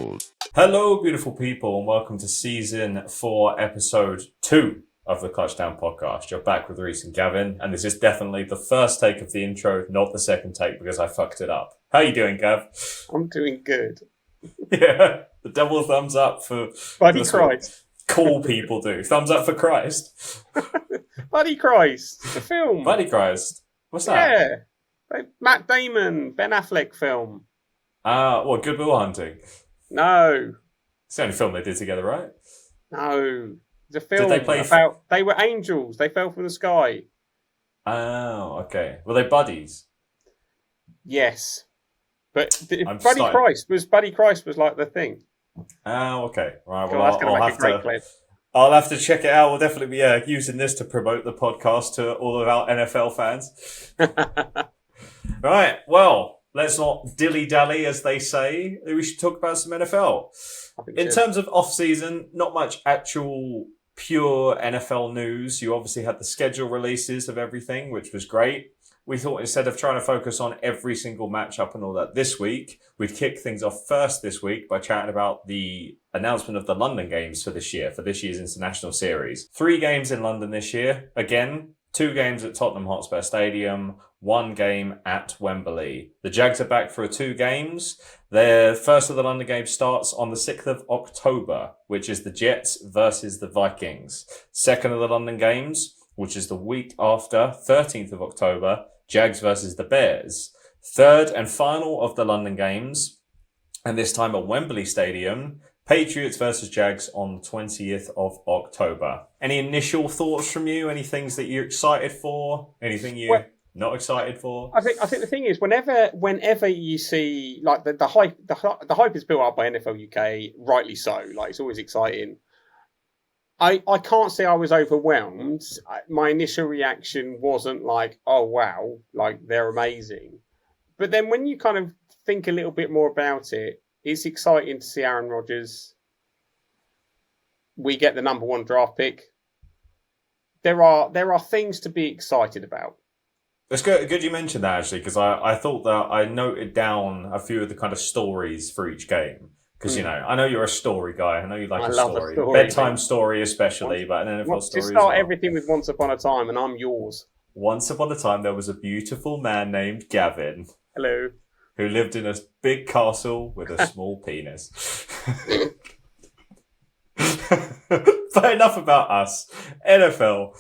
gold. Hello, beautiful people, and welcome to Season 4, Episode 2 of the Touchdown Podcast. You're back with Reese and Gavin, and this is definitely the first take of the intro, not the second take, because I fucked it up. How you doing, Gav? I'm doing good. Yeah, the double thumbs up for... Buddy Christ. Cool people do. Thumbs up for Christ. Buddy Christ, the film. Buddy Christ. What's that? Yeah. Matt Damon, Ben Affleck film. What, Good Will Hunting? No. It's the only film they did together, right? No. The film Did they play about... They were angels. They fell from the sky. Oh, okay. Were they buddies? Yes. But Buddy Christ was like the thing. Oh, okay. Right. God, Well, that's going to make a great clip. I'll have to check it out. We'll definitely be using this to promote the podcast to all of our NFL fans. Right. Well, let's not dilly-dally, as they say. We should talk about some NFL. In terms of off-season, not much actual pure NFL news. You obviously had the schedule releases of everything, which was great. We thought instead of trying to focus on every single matchup and all that this week, we'd kick things off first this week by chatting about the announcement of the London games for this year's international series. 3 games in London this year. Again, 2 games at Tottenham Hotspur Stadium, 1 game at Wembley. The Jags are back for 2 games. The first of the London games starts on the 6th of October, which is the Jets versus the Vikings. Second of the London games, which is the week after, 13th of October, Jags versus the Bears. Third and final of the London games, and this time at Wembley Stadium, Patriots versus Jags on the 20th of October. Any initial thoughts from you? Any things that you're excited for? Anything you're not excited for? I think the thing is, whenever you see like the hype is built up by NFL UK, rightly so. Like, it's always exciting. I can't say I was overwhelmed. My initial reaction wasn't like, oh, wow, like they're amazing. But then when you kind of think a little bit more about it, it's exciting to see Aaron Rodgers. We get the number 1 draft pick. There are things to be excited about. It's good you mentioned that, actually, because I thought that I noted down a few of the kind of stories for each game. Because, you know, I know you're a story guy. I know you like a story. Bedtime story especially, but an NFL story as well. Everything with Once Upon a Time, and I'm yours. Once upon a time, there was a beautiful man named Gavin. Hello. Who lived in a big castle with a small penis. But enough about us. NFL.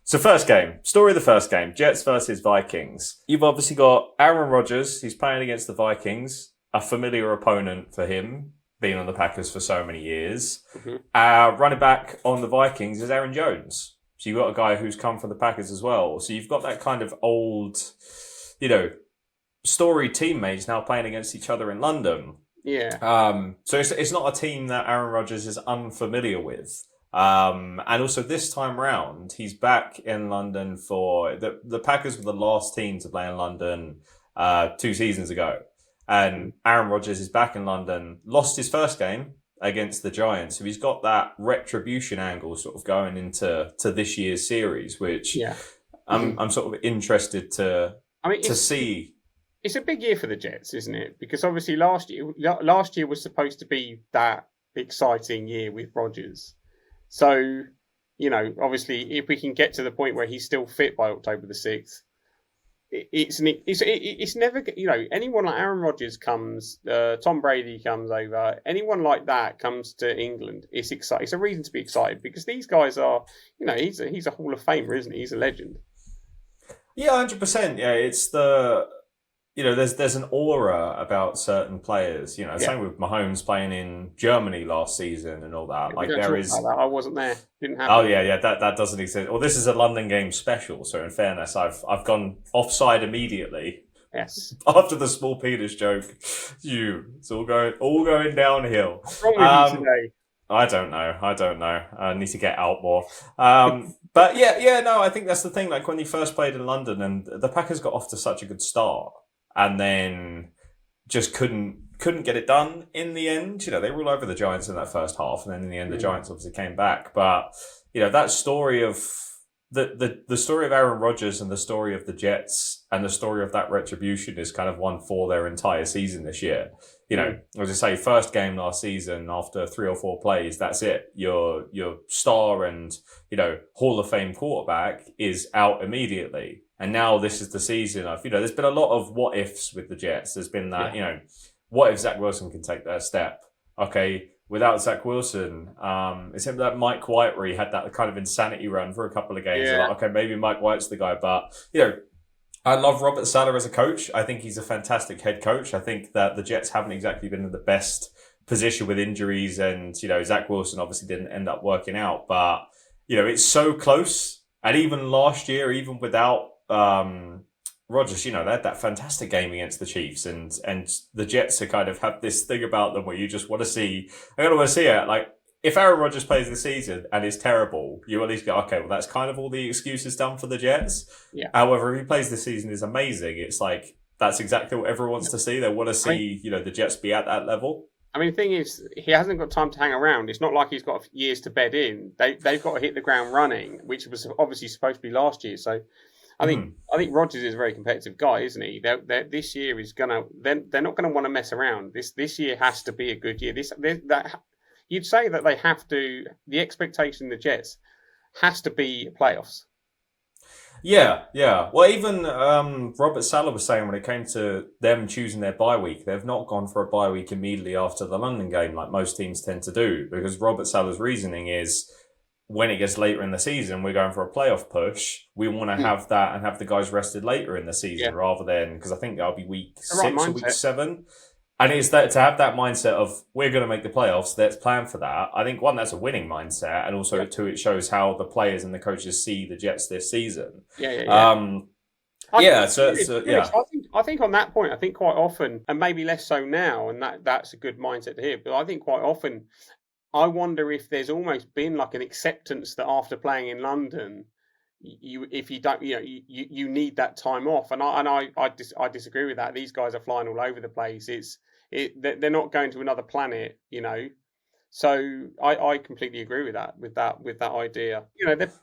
So first game, story of the first game, Jets versus Vikings. You've obviously got Aaron Rodgers. He's playing against the Vikings. A familiar opponent for him, being on the Packers for so many years. Mm-hmm. Running back on the Vikings is Aaron Jones. So you've got a guy who's come from the Packers as well. So you've got that kind of old, storied teammates now playing against each other in London. Yeah. So it's not a team that Aaron Rodgers is unfamiliar with. And also this time round, he's back in London for the Packers were the last team to play in London 2 seasons ago. And Aaron Rodgers is back in London, lost his first game against the Giants. So he's got that retribution angle sort of going into this year's series, which I'm sort of interested to see. It's a big year for the Jets, isn't it? Because obviously last year was supposed to be that exciting year with Rodgers. So, obviously if we can get to the point where he's still fit by October the 6th, it's never, anyone like Aaron Rodgers comes, Tom Brady comes over, anyone like that comes to England. It's exciting. It's a reason to be excited because these guys are, he's a Hall of Famer, isn't he? He's a legend. Yeah, 100%. Yeah, it's there's an aura about certain players. Same with Mahomes playing in Germany last season and all that. Like there is. I wasn't there. Didn't happen. Oh yeah. That doesn't exist. Well, this is a London game special. So in fairness, I've gone offside immediately. Yes. After the small penis joke, it's all going downhill. What's wrong with you today? I don't know. I need to get out more. But no, I think that's the thing. Like when he first played in London, and the Packers got off to such a good start. And then just couldn't get it done in the end. They were all over the Giants in that first half. And then in the end, the Giants obviously came back. But, that story of the story of Aaron Rodgers and the story of the Jets and the story of that retribution is kind of one for their entire season this year. As I say, first game last season after 3 or 4 plays, that's it. Your star and, Hall of Fame quarterback is out immediately. And now this is the season of, there's been a lot of what ifs with the Jets. There's been that, what if Zach Wilson can take that step? Okay. Without Zach Wilson, it seemed that Mike White, where he had that kind of insanity run for a couple of games. Yeah. Like, okay, maybe Mike White's the guy, but I love Robert Saleh as a coach. I think he's a fantastic head coach. I think that the Jets haven't exactly been in the best position with injuries, and Zach Wilson obviously didn't end up working out, but it's so close. And even last year, even without Rodgers, they had that fantastic game against the Chiefs, and the Jets are kind of have this thing about them where you just want to see. I don't want to see it. Like, if Aaron Rodgers plays this season and is terrible, you at least go, okay, well, that's kind of all the excuses done for the Jets. Yeah. However, if he plays this season is amazing, it's like that's exactly what everyone wants to see. They want to see the Jets be at that level. I mean, the thing is, he hasn't got time to hang around. It's not like he's got years to bed in. They've got to hit the ground running, which was obviously supposed to be last year. So. I think Rodgers is a very competitive guy, isn't he? This year is gonna. They're not going to want to mess around. This year has to be a good year. You'd say that they have to. The expectation in the Jets has to be playoffs. Yeah. Well, even Robert Saleh was saying when it came to them choosing their bye week, they've not gone for a bye week immediately after the London game like most teams tend to do, because Robert Saleh's reasoning is, when it gets later in the season, we're going for a playoff push. We want to have that and have the guys rested later in the season rather than, because I think that'll be week 6 or week 7. And it's that to have that mindset of, we're going to make the playoffs, let's plan for that. I think, one, that's a winning mindset. And also, two, it shows how the players and the coaches see the Jets this season. I think on that point, I think quite often, and maybe less so now, and that's a good mindset to hear, but I think quite often, I wonder if there's almost been like an acceptance that after playing in London, you need that time off, and I disagree with that. These guys are flying all over the place. They're not going to another planet, So I completely agree with that idea.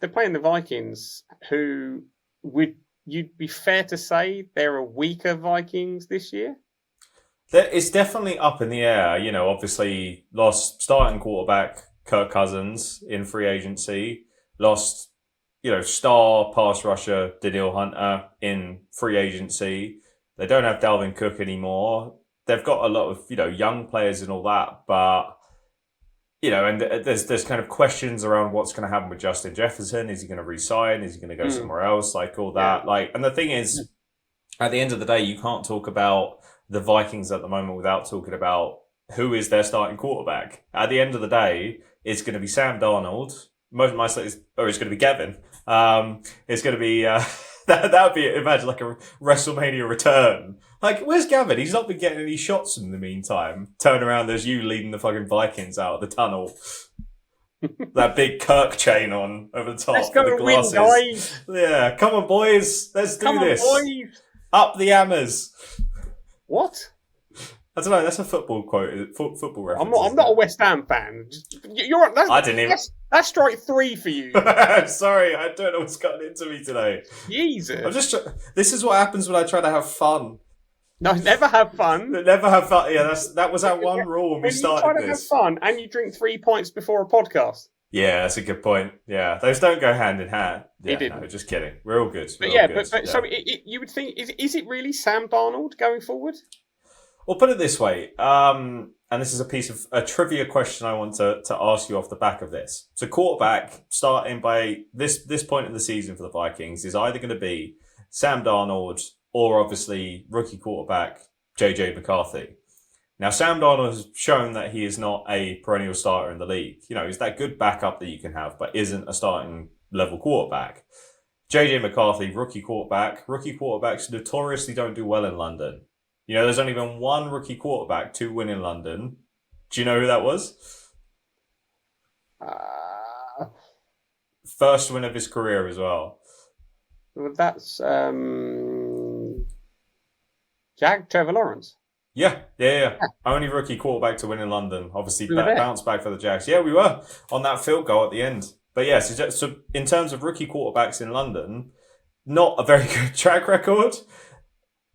They're playing the Vikings, who you'd be fair to say they're a weaker Vikings this year. It's definitely up in the air. Obviously lost starting quarterback Kirk Cousins in free agency, lost, star pass rusher Daniil Hunter in free agency. They don't have Dalvin Cook anymore. They've got a lot of, young players and all that, but, and there's kind of questions around what's going to happen with Justin Jefferson. Is he going to resign? Is he going to go somewhere else? Like all that. And the thing is, at the end of the day, you can't talk about the Vikings at the moment without talking about who is their starting quarterback. At the end of the day, it's going to be Sam Darnold. It's going to be Gavin. It's going to be that would be, imagine like a WrestleMania return. Like, where's Gavin? He's not been getting any shots in the meantime. Turn around, there's you leading the fucking Vikings out of the tunnel. That big Kirk chain on over the top. Let's go with the glasses. Win, guys. Yeah, come on, boys. Let's do this. Boys. Up the hammers. What? I don't know. That's a football quote. Football reference. I'm not a West Ham fan. I didn't even. That's strike 3 for you. Sorry, I don't know what's gotten into me today. Jesus. This is what happens when I try to have fun. No, never have fun. Never have fun. Yeah, that was our one rule when we started you try to have fun and you drink 3 pints before a podcast. Yeah, that's a good point. Yeah, those don't go hand in hand. Yeah, it didn't. No, just kidding. We're all good. So you would think, is it really Sam Darnold going forward? Well, put it this way, and this is a piece of a trivia question I want to ask you off the back of this. So quarterback, starting by this point in the season for the Vikings, is either going to be Sam Darnold or obviously rookie quarterback JJ McCarthy. Now, Sam Darnold has shown that he is not a perennial starter in the league. He's that good backup that you can have, but isn't a starting level quarterback. JJ McCarthy, rookie quarterback. Rookie quarterbacks notoriously don't do well in London. There's only been one rookie quarterback to win in London. Do you know who that was? First win of his career as well. That's Trevor Lawrence. Yeah. Only rookie quarterback to win in London. Obviously, bounced back for the Jags. Yeah, we were on that field goal at the end. But yeah, so in terms of rookie quarterbacks in London, not a very good track record.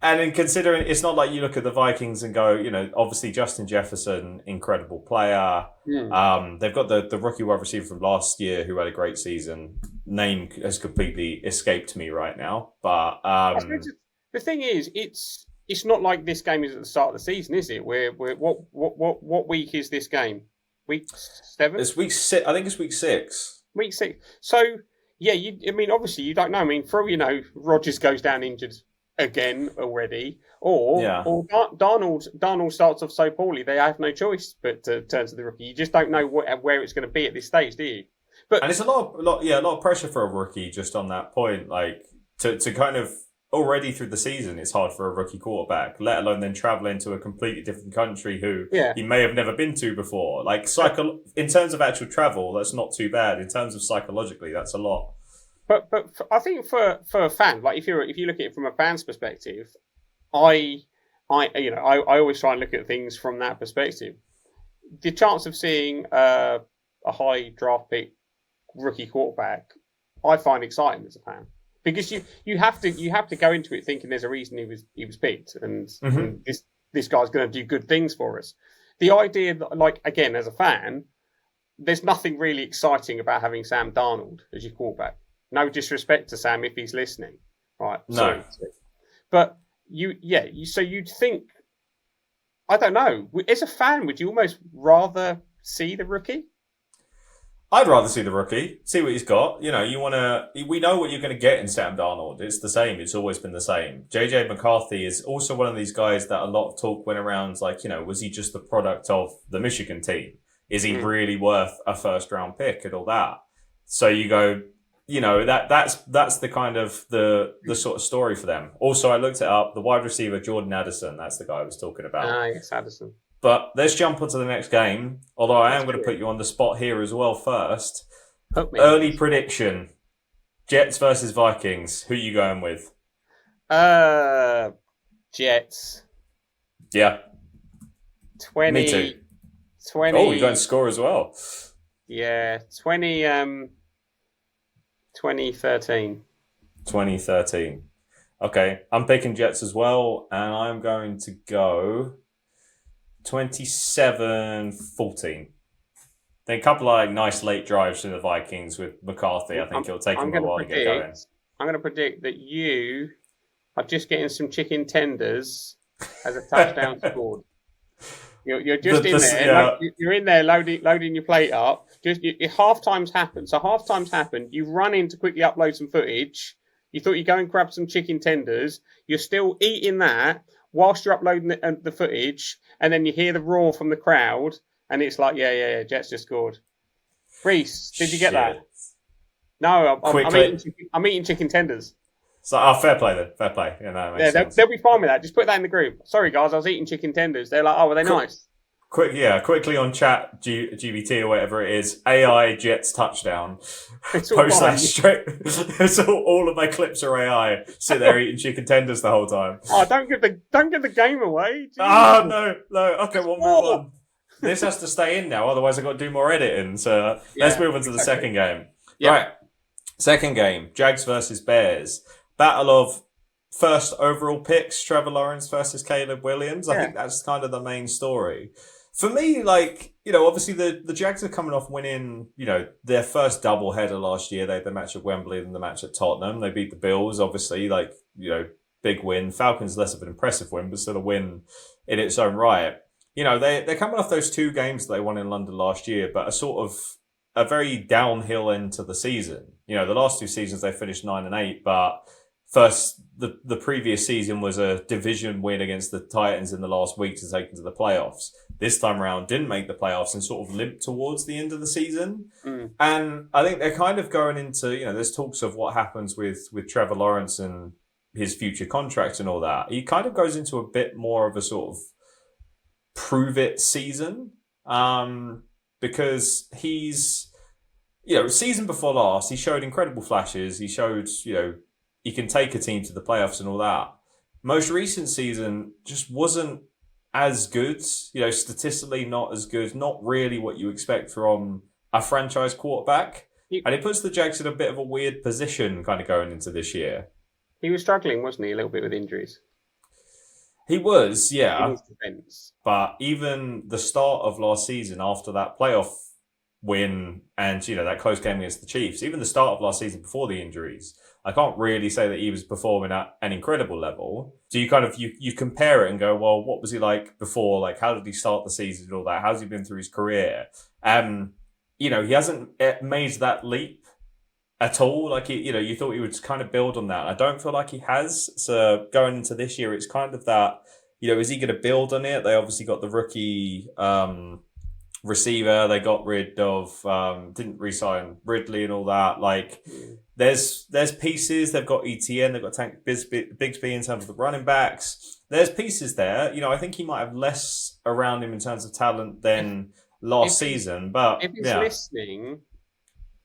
And in considering, it's not like you look at the Vikings and go, obviously Justin Jefferson, incredible player. They've got the rookie wide receiver from last year who had a great season. Name has completely escaped me right now. But the thing is, it's not like this game is at the start of the season, is it? What week is this game? Week 7? It's week 6. I think it's week 6. Week 6. So yeah, obviously you don't know. I mean, for all you know, Rodgers goes down injured again already, or Darnold starts off so poorly they have no choice but to turn to the rookie. You just don't know where it's going to be at this stage, do you? And it's a lot of pressure for a rookie just on that point, like to kind of already through the season. It's hard for a rookie quarterback, let alone then travel into a completely different country who he may have never been to before. Like in terms of actual travel, that's not too bad. In terms of psychologically, that's a lot. But I think for a fan, like if you look at it from a fan's perspective, I always try and look at things from that perspective. The chance of seeing a high draft pick rookie quarterback, I find exciting as a fan, because you have to go into it thinking there's a reason he was picked, and this guy's going to do good things for us. The idea that, like, again, as a fan, there's nothing really exciting about having Sam Darnold as your quarterback. No disrespect to Sam if he's listening, right? No. But so you'd think, I don't know, as a fan, would you almost rather see the rookie? I'd rather see the rookie, see what he's got. We know what you're going to get in Sam Darnold. It's the same. It's always been the same. JJ McCarthy is also one of these guys that a lot of talk went around, like, was he just the product of the Michigan team? Is he really worth a first round pick and all that? So you go, that's the kind of the sort of story for them. Also, I looked it up. The wide receiver, Jordan Addison, that's the guy I was talking about. Yes, Addison. But let's jump onto the next game. Although I am going to put you on the spot here as well first. Early prediction. Jets versus Vikings. Who are you going with? Jets. Yeah. 20. Me too. 20. Oh, you're going to score as well. Yeah. 2013. 2013. Okay. I'm picking Jets as well, and I'm going to go 27-14. Then a couple of nice late drives from the Vikings with McCarthy. I think it'll take him a while to get going. I'm going to predict that you are just getting some chicken tenders as a touchdown scored. You're just in there. Yeah. You're in there loading your plate up. Your half time's happened. So half time's happened. You've run in to quickly upload some footage. You thought you'd go and grab some chicken tenders. You're still eating that whilst you're uploading the footage, and then you hear the roar from the crowd, and it's like, yeah, Jets just scored. Reese, did you get that? No, I'm eating chicken tenders. So, fair play then. Fair play. They'll be fine with that. Just put that in the group. Sorry, guys, I was eating chicken tenders. They're like, oh, were they nice? Quickly on chat GBT or whatever it is. AI Jets touchdown. Post that straight. It's all of my clips are AI. Sit there eating chicken tenders the whole time. Oh, don't give the game away. Jeez. Oh no. Okay, we'll move on. This has to stay in now, otherwise I've got to do more editing. So let's move on to the second game. Yeah. Right. Second game, Jags versus Bears. Battle of first overall picks, Trevor Lawrence versus Caleb Williams. I think that's kind of the main story. For me, obviously the Jags are coming off winning, their first doubleheader last year. They had the match at Wembley and the match at Tottenham. They beat the Bills, obviously, big win. Falcons less of an impressive win, but still a win in its own right. They're coming off those 2 games that they won in London last year, but a sort of a very downhill end to the season. The last 2 seasons they finished 9-8, but first, the previous season was a division win against the Titans in the last week to take them to the playoffs. This time around, didn't make the playoffs and sort of limped towards the end of the season. And I think they're kind of going into, there's talks of what happens with Trevor Lawrence and his future contract and all that. He kind of goes into a bit more of a sort of prove it season. Because he's, season before last, he showed incredible flashes. He showed, he can take a team to the playoffs and all that. Most recent season just wasn't as good, statistically not as good, not really what you expect from a franchise quarterback. And it puts the Jags in a bit of a weird position kind of going into this year. He was struggling, wasn't he, a little bit with injuries? He was, In yeah. his defence. But even the start of last season, after that playoff win and, that close game against the Chiefs, even the start of last season before the injuries, I can't really say that he was performing at an incredible level. So you kind of, you compare it and go, well, what was he like before? Like, how did he start the season and all that? How's he been through his career? He hasn't made that leap at all. Like, you thought he would kind of build on that. I don't feel like he has. So going into this year, it's kind of that, is he going to build on it? They obviously got the rookie receiver. They got rid of, didn't re-sign Ridley and all that. Like, there's pieces. They've got ETN. They've got Tank Bigsby in terms of the running backs. There's pieces there. I think he might have less around him in terms of talent than last season. But if he's listening,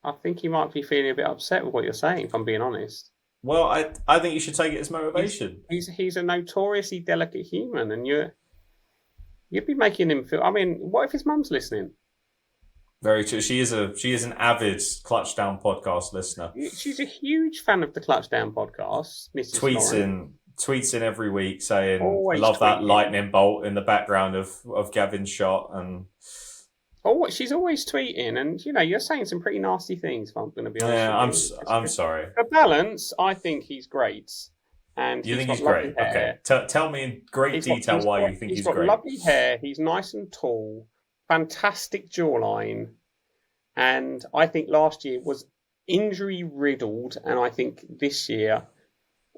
I think he might be feeling a bit upset with what you're saying, if I'm being honest. Well, I think you should take it as motivation. He's a notoriously delicate human, and you'd be making him feel. I mean, what if his mum's listening? Very true. She is an avid Clutch Down podcast listener. She's a huge fan of the Clutch Down podcast. Mrs. Tweets in every week saying, Always "Love that tweeting. lightning bolt in the background of Gavin's shot." And she's always tweeting, and you're saying some pretty nasty things. If I'm going to be honest. Yeah, I'm sorry. For balance, I think he's great. And you think he's great? Hair. Okay, tell me in great detail why you think he's great. He's got lovely hair. He's nice and tall. Fantastic jawline. And I think last year was injury riddled, and I think this year,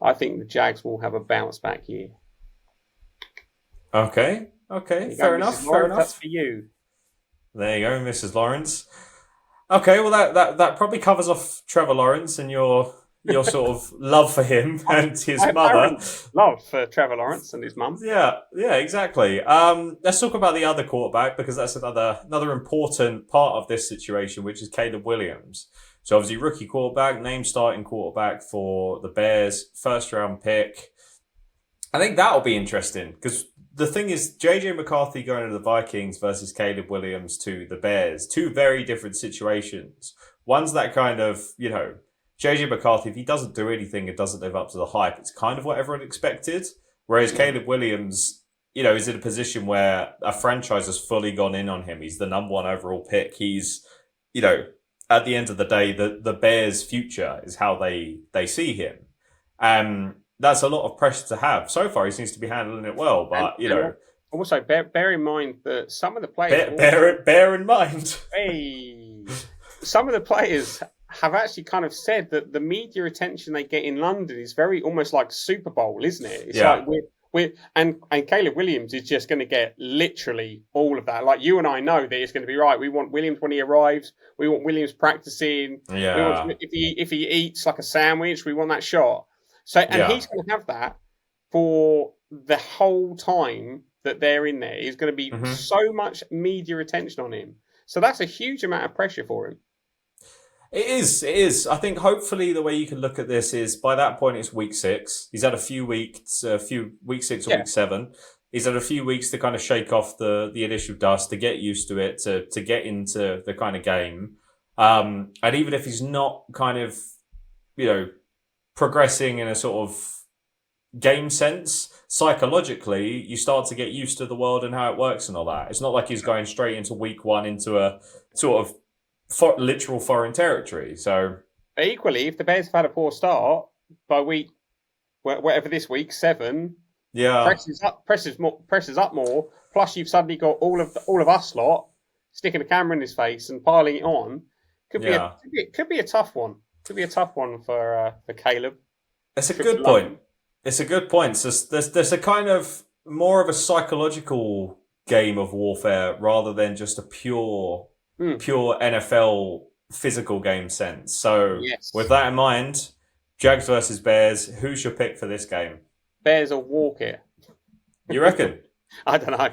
the Jags will have a bounce back year. Okay, fair enough. That's for you. There you go, Mrs. Lawrence. Okay, well that probably covers off Trevor Lawrence and your sort of love for him and his mother. Love for Trevor Lawrence and his mum. Yeah, exactly. Let's talk about the other quarterback, because that's another important part of this situation, which is Caleb Williams. So obviously rookie quarterback, named starting quarterback for the Bears, first round pick. I think that'll be interesting, because the thing is, JJ McCarthy going to the Vikings versus Caleb Williams to the Bears, two very different situations. One's that kind of, JJ McCarthy, if he doesn't do anything and doesn't live up to the hype, it's kind of what everyone expected. Whereas Caleb Williams, is in a position where a franchise has fully gone in on him. He's the number one overall pick. He's, at the end of the day, the Bears' future is how they see him. That's a lot of pressure to have. So far, he seems to be handling it well, but, Also, bear in mind that some of the players... Bear in mind. Hey! Some of the players have actually kind of said that the media attention they get in London is very almost like Super Bowl, isn't it? It's like and Caleb Williams is just going to get literally all of that. Like, you and I know that it's going to be right. We want Williams when he arrives. We want Williams practicing. Yeah. If he eats like a sandwich, we want that shot. So, he's going to have that for the whole time that they're in there. There's going to be so much media attention on him. So that's a huge amount of pressure for him. It is. I think hopefully the way you can look at this is by that point it's week 6. He's had a few week 6 or week 7. He's had a few weeks to kind of shake off the initial dust, to get used to it, to get into the kind of game. And even if he's not kind of, progressing in a sort of game sense, psychologically, you start to get used to the world and how it works and all that. It's not like he's going straight into week 1 into a sort of literal foreign territory. So, but equally, if the Bears have had a poor start by week, whatever this week, 7, presses up more. Plus, you've suddenly got all of us lot sticking a camera in his face and piling it on. Could be a tough one. Could be a tough one for Caleb. It's a good point. So there's a kind of more of a psychological game of warfare rather than just a pure NFL physical game sense. So with that in mind, Jags versus Bears, who's your pick for this game? Bears will walk it. You reckon? I don't know.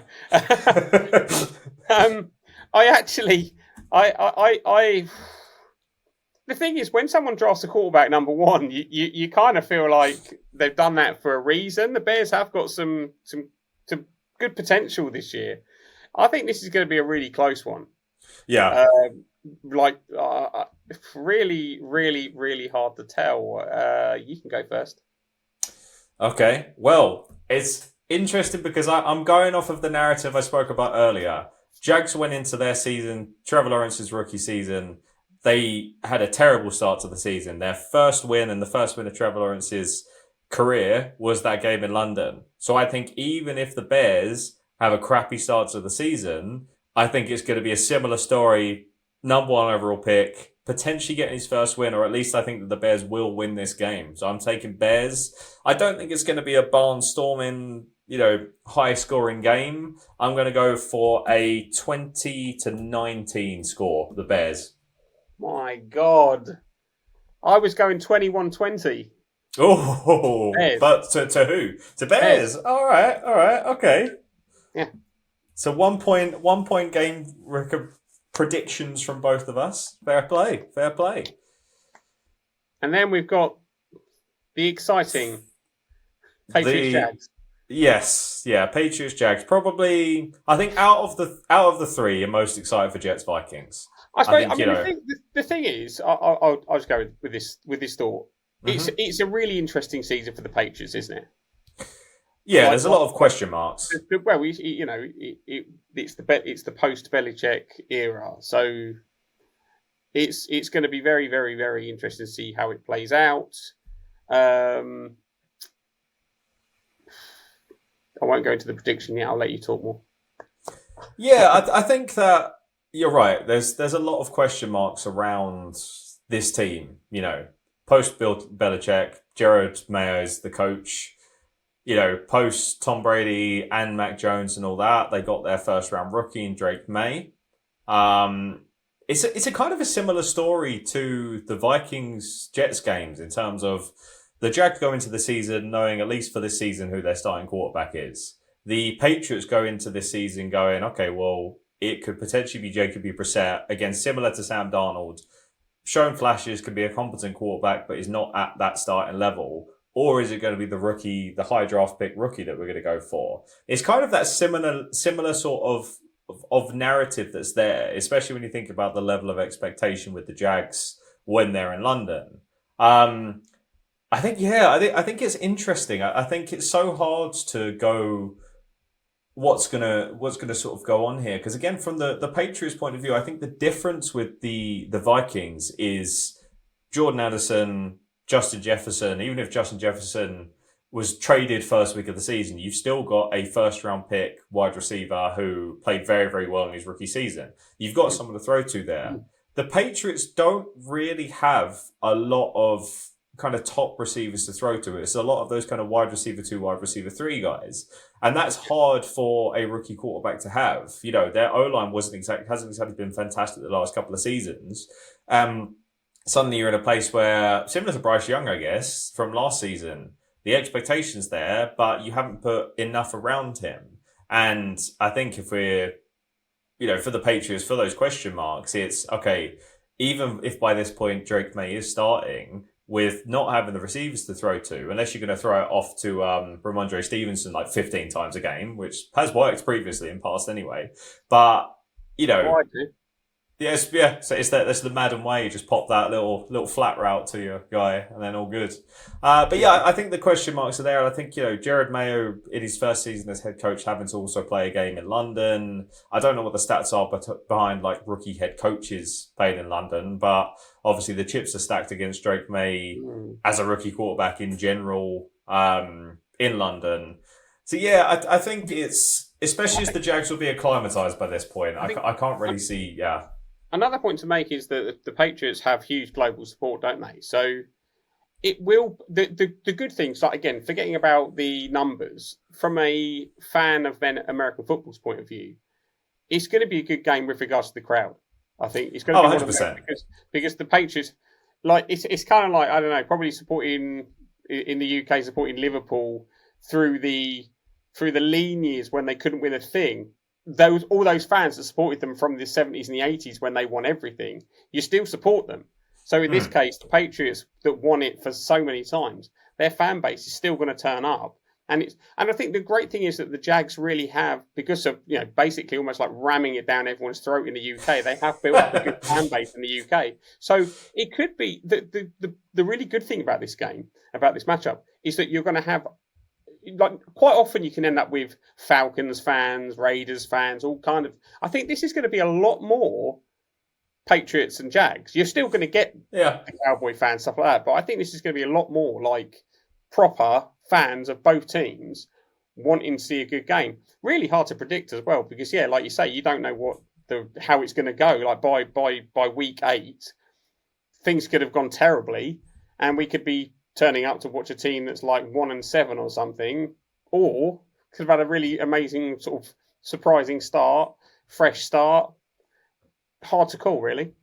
The thing is, when someone drafts a quarterback number 1, you kind of feel like they've done that for a reason. The Bears have got some good potential this year. I think this is going to be a really close one. Yeah. like really, really, really hard to tell. You can go first. Okay, well, it's interesting because I'm going off of the narrative I spoke about earlier. Jags went into their season, Trevor Lawrence's rookie season. They had a terrible start to the season. Their first win and the first win of Trevor Lawrence's career was that game in London. So I think even if the Bears have a crappy start to the season, I think it's going to be a similar story. Number one overall pick, potentially getting his first win, or at least I think that the Bears will win this game. So I'm taking Bears. I don't think it's going to be a barnstorming, high scoring game. I'm going to go for a 20-19 score, the Bears. My God. I was going 21-20. Oh, Bears. but to who? To Bears. All right, okay. Yeah. So 1 point game predictions from both of us. Fair play. And then we've got the exciting Patriots Jags. Yes, yeah, Patriots Jags. Probably, I think out of the three, you're most excited for Jets Vikings. I suppose. The thing is, I'll just go with this thought. Mm-hmm. It's a really interesting season for the Patriots, isn't it? Yeah, there's a lot of question marks. Well, it's the post Belichick era, so it's going to be very, very, very interesting to see how it plays out. I won't go into the prediction yet. I'll let you talk more. Yeah, I think that you're right. There's a lot of question marks around this team. Post Belichick, Jared Mayo's the coach. Post Tom Brady and Mac Jones and all that, they got their first round rookie in Drake May. It's a kind of a similar story to the Vikings Jets games in terms of the Jags go into the season knowing, at least for this season, who their starting quarterback is. The Patriots go into this season going, okay, well, it could potentially be Jacoby Brissett, again, similar to Sam Darnold, showing flashes, could be a competent quarterback, but is not at that starting level. Or is it going to be the rookie, the high draft pick rookie that we're going to go for? It's kind of that similar sort of narrative that's there, especially when you think about the level of expectation with the Jags when they're in London. I think it's interesting. I think it's so hard to go what's gonna sort of go on here, because again, from the Patriots point of view, I think the difference with the Vikings is Jordan Addison, Justin Jefferson. Even if Justin Jefferson was traded first week of the season, you've still got a first round pick wide receiver who played very, very well in his rookie season. You've got someone to throw to there. The Patriots don't really have a lot of kind of top receivers to throw to. It's a lot of those kind of wide receiver 2, wide receiver 3 guys. And that's hard for a rookie quarterback to have. Their O-line hasn't exactly been fantastic the last couple of seasons. Suddenly you're in a place where, similar to Bryce Young, I guess, from last season, the expectation's there, but you haven't put enough around him. And I think if we're, for the Patriots, for those question marks, it's, okay, even if by this point Drake May is starting, with not having the receivers to throw to, unless you're going to throw it off to Ramondre Stevenson like 15 times a game, which has worked previously in past anyway. But, yes, yeah. So that's the Madden way. You just pop that little flat route to your guy, and then all good. But yeah, I think the question marks are there. And I think Jared Mayo in his first season as head coach having to also play a game in London. I don't know what the stats are, but behind like rookie head coaches playing in London, but obviously the chips are stacked against Drake May as a rookie quarterback in general in London. So yeah, I think it's, especially as the Jags will be acclimatized by this point. I can't really see. Yeah. Another point to make is that the Patriots have huge global support, don't they? So it will, the good things, like again, forgetting about the numbers, from a fan of American football's point of view, it's going to be a good game with regards to the crowd. I think it's going to be 100%. Because the Patriots, like it's kind of like, I don't know, probably supporting in the UK, supporting Liverpool through the lean years when they couldn't win a thing. All those fans that supported them from the 70s and the 80s when they won everything, you still support them. So in this case, the Patriots that won it for so many times, their fan base is still going to turn up. And I think the great thing is that the Jags really have, because of basically almost like ramming it down everyone's throat in the UK, they have built up a good fan base in the UK. So it could be the really good thing about this game, about this matchup, is that you're going to have, like, quite often you can end up with Falcons fans, Raiders fans, all kind of. I think this is going to be a lot more Patriots and Jags. You're still going to get the Cowboy fans, stuff like that, but I think this is going to be a lot more like proper fans of both teams wanting to see a good game. Really hard to predict as well, because like you say, you don't know how it's going to go. Like by week 8, things could have gone terribly, and we could be turning up to watch a team that's like 1-7 or something, or could have had a really amazing sort of surprising start, fresh start. Hard to call, really.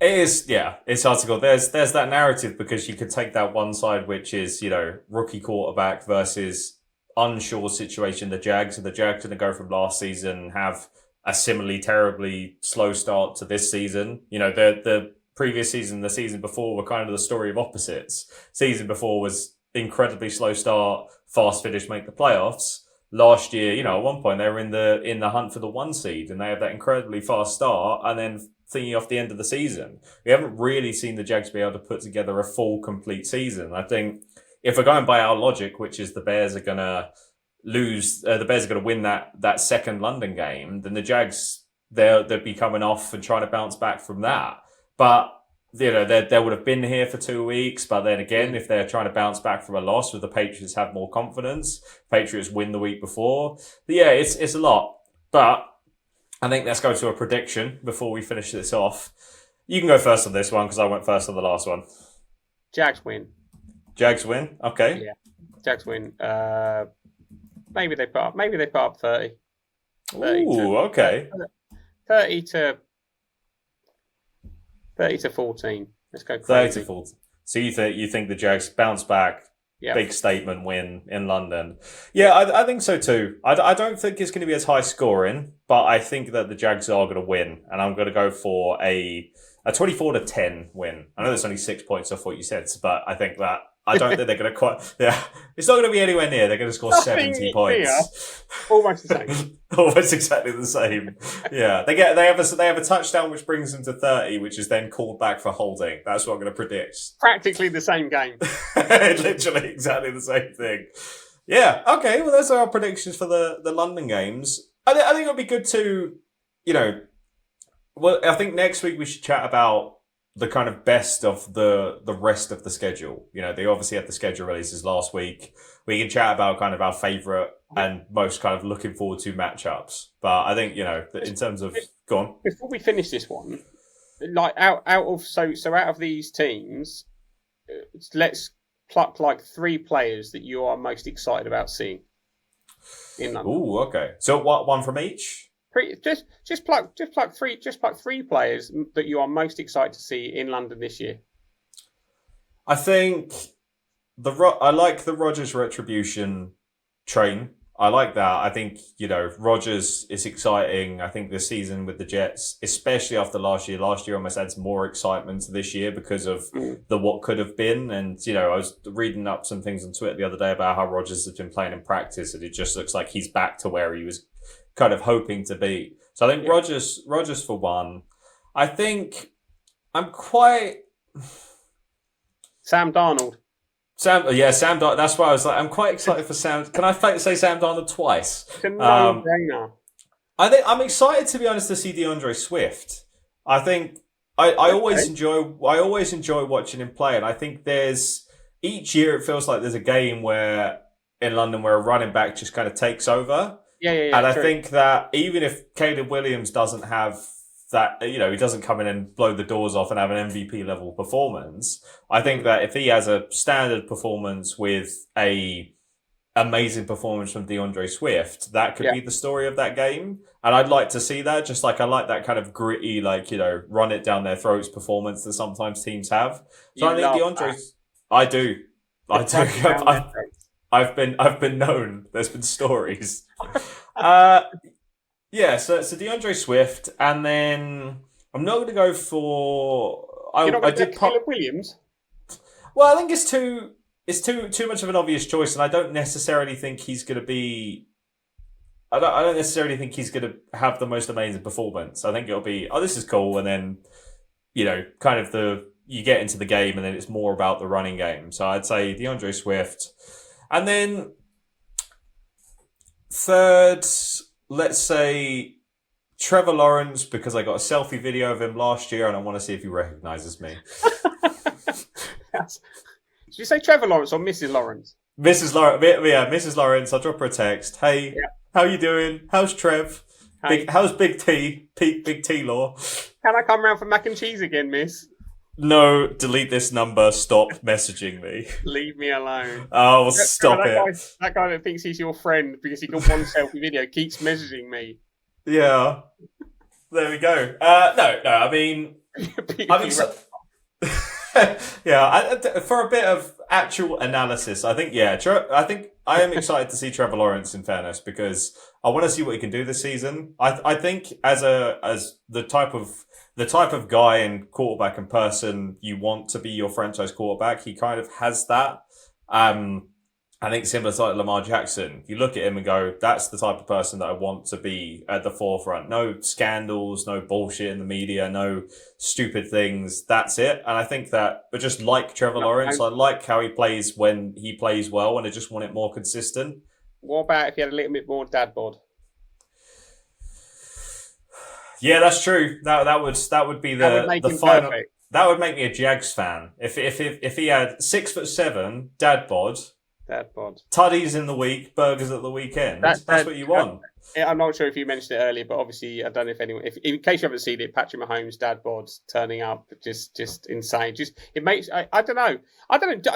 It is, it's hard to call. There's that narrative, because you could take that one side, which is, rookie quarterback versus unsure situation. The Jags are going to go from last season, have a similarly terribly slow start to this season. The previous season, the season before, were kind of the story of opposites. Season before was incredibly slow start, fast finish, make the playoffs. Last year, at one point they were in the hunt for the 1 seed, and they have that incredibly fast start, and then thinking off the end of the season. We haven't really seen the Jags be able to put together a full, complete season. I think if we're going by our logic, which is the Bears are going to lose, the Bears are going to win that second London game, then the Jags, they'll be coming off and trying to bounce back from that. But they would have been here for 2 weeks. But then again, if they're trying to bounce back from a loss, would the Patriots have more confidence? Patriots win the week before. But it's a lot. But I think let's go to a prediction before we finish this off. You can go first on this one, because I went first on the last one. Jags win. Jags win? Okay. Yeah. Jags win. Maybe they put up 30. Ooh, okay. 30 to 14. Let's go crazy. 30 to 14. So you think the Jags bounce back, yeah. Big statement win in London? Yeah, I think so too. I don't think it's going to be as high scoring, but I think that the Jags are going to win, and I'm going to go for a 24-10 win. I know there's only 6 points off what you said, but I don't think they're going to quite. Yeah, it's not going to be anywhere near. They're going to score 70 points. Almost the same. Almost exactly the same. Yeah, they have a touchdown which brings them to 30, which is then called back for holding. That's what I'm going to predict. Practically the same game. Literally exactly the same thing. Yeah. Okay. Well, those are our predictions for the London games. I think it'll be good to, Well, I think next week we should chat about the kind of best of the rest of the schedule. They obviously had the schedule releases last week. We can chat about kind of our favourite and most kind of looking forward to matchups. But I think, in terms of... Go on. Before we finish this one, like out of these teams, let's pluck like 3 players that you are most excited about seeing in London. Ooh, okay. So what, one from each? Just pluck 3 players that you are most excited to see in London this year. I think I like the Rodgers retribution train. I like that. I think, Rodgers is exciting. I think this season with the Jets, especially after last year almost adds more excitement to this year because of the what could have been. And, I was reading up some things on Twitter the other day about how Rodgers has been playing in practice, and it just looks like he's back to where he was kind of hoping to be. So I think Rodgers for one. I think I'm quite... Sam Darnold. Sam Darnold. That's why I was like, I'm quite excited for Sam. Can I say Sam Darnold twice? It's a no-brainer. I think I'm excited, to be honest, to see DeAndre Swift. I think I always enjoy watching him play, and I think each year it feels like there's a game where in London where a running back just kind of takes over. Yeah. And I think that even if Caleb Williams doesn't have that, he doesn't come in and blow the doors off and have an MVP level performance, I think that if he has a standard performance with a amazing performance from DeAndre Swift, that could be the story of that game. And I'd like to see that, just like I like that kind of gritty, run it down their throats performance that sometimes teams have. So I think DeAndre, I do. I've been known. There's been stories. So DeAndre Swift, and then I'm not going to go for. You're not going to Caleb Williams. Well, I think it's too. it's too much of an obvious choice, and I don't necessarily think he's going to be. I don't necessarily think he's going to have the most amazing performance. I think it'll be, oh, this is cool, and then kind of you get into the game, and then it's more about the running game. So I'd say DeAndre Swift, and then third, let's say Trevor Lawrence, because I got a selfie video of him last year, and I want to see if he recognizes me. Did you say Trevor Lawrence or Mrs. Lawrence? Mrs. Lawrence, yeah, Mrs. Lawrence. I'll drop her a text. Hey, How you doing? How's Trev? Hey. How's Big T? Big T Law? Can I come round for mac and cheese again, miss? No, delete this number. Stop messaging me. Leave me alone. Oh, stop it. That guy that thinks he's your friend because he got one selfie video keeps messaging me. Yeah. There we go. No. I mean, for a bit of actual analysis, I think I am excited to see Trevor Lawrence, in fairness, because I want to see what he can do this season. I think as the type of guy and quarterback and person you want to be your franchise quarterback, he kind of has that. I think similar to like Lamar Jackson, you look at him and go, that's the type of person that I want to be at the forefront. No scandals, no bullshit in the media, no stupid things. That's it. And I think that, but just like Trevor Lawrence, I like how he plays when he plays well, and I just want it more consistent. What about if he had a little bit more dad bod? Yeah, that's true. That would be the final. Perfect. That would make me a Jags fan. If he had 6'7" dad bod. Dad bod. Tuddies in the week, burgers at the weekend. That's what you want. I'm not sure if you mentioned it earlier, but obviously I don't know if anyone. In case you haven't seen it, Patrick Mahomes' dad bod's turning up, just insane. It makes. I don't know.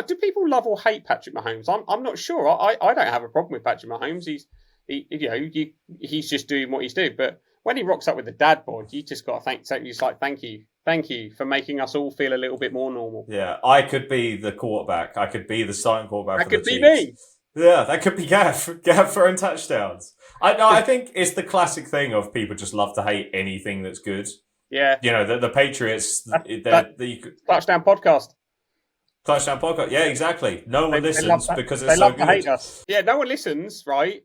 Do people love or hate Patrick Mahomes? I'm not sure. I don't have a problem with Patrick Mahomes. He's just doing what he's doing. But when he rocks up with the dad bod, you just got to thank you for making us all feel a little bit more normal. Yeah, I could be the quarterback. I could be the starting quarterback. That could be me. Yeah, that could be Gav. Gav throwing touchdowns. I think it's the classic thing of people just love to hate anything that's good. Yeah. The Patriots. Touchdown podcast. Touchdown podcast. Yeah, exactly. No one listens because it's so good. They love to hate us. Yeah, no one listens, right?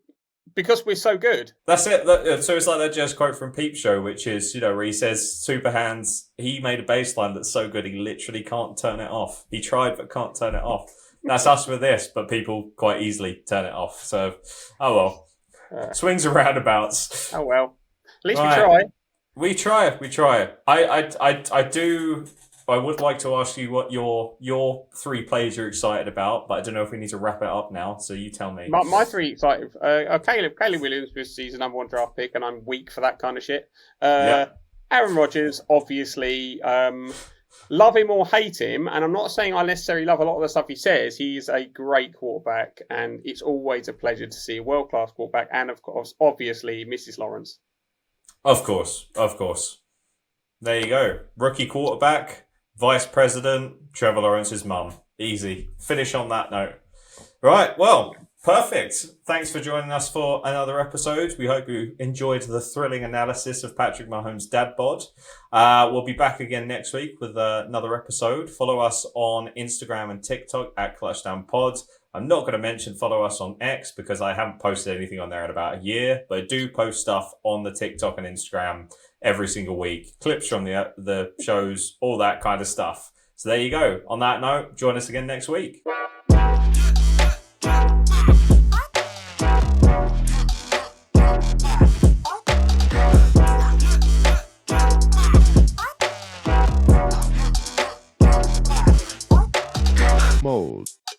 Because we're so good. That's it. So it's like that just quote from Peep Show, which is, where he says, Super Hands, he made a baseline that's so good he literally can't turn it off. He tried but can't turn it off. That's us with this, but people quite easily turn it off. So, oh well. Swings and roundabouts. Oh well. At least we try. We try. I would like to ask you what your three plays you're excited about, but I don't know if we need to wrap it up now, so you tell me. My three excited. Caleb Williams was his number one draft pick, and I'm weak for that kind of shit. Aaron Rodgers, obviously, love him or hate him, and I'm not saying I necessarily love a lot of the stuff he says. He's a great quarterback, and it's always a pleasure to see a world-class quarterback, and of course, obviously, Mrs. Lawrence. Of course. There you go. Rookie quarterback, vice president, Trevor Lawrence's mum. Easy. Finish on that note. Right, well, perfect. Thanks for joining us for another episode. We hope you enjoyed the thrilling analysis of Patrick Mahomes' dad bod. We'll be back again next week with another episode. Follow us on Instagram and TikTok at ClutchdownPod. I'm not going to mention follow us on X because I haven't posted anything on there in about a year, but I do post stuff on the TikTok and Instagram every single week. Clips from the shows, all that kind of stuff. So there you go. On that note, join us again next week. Mold.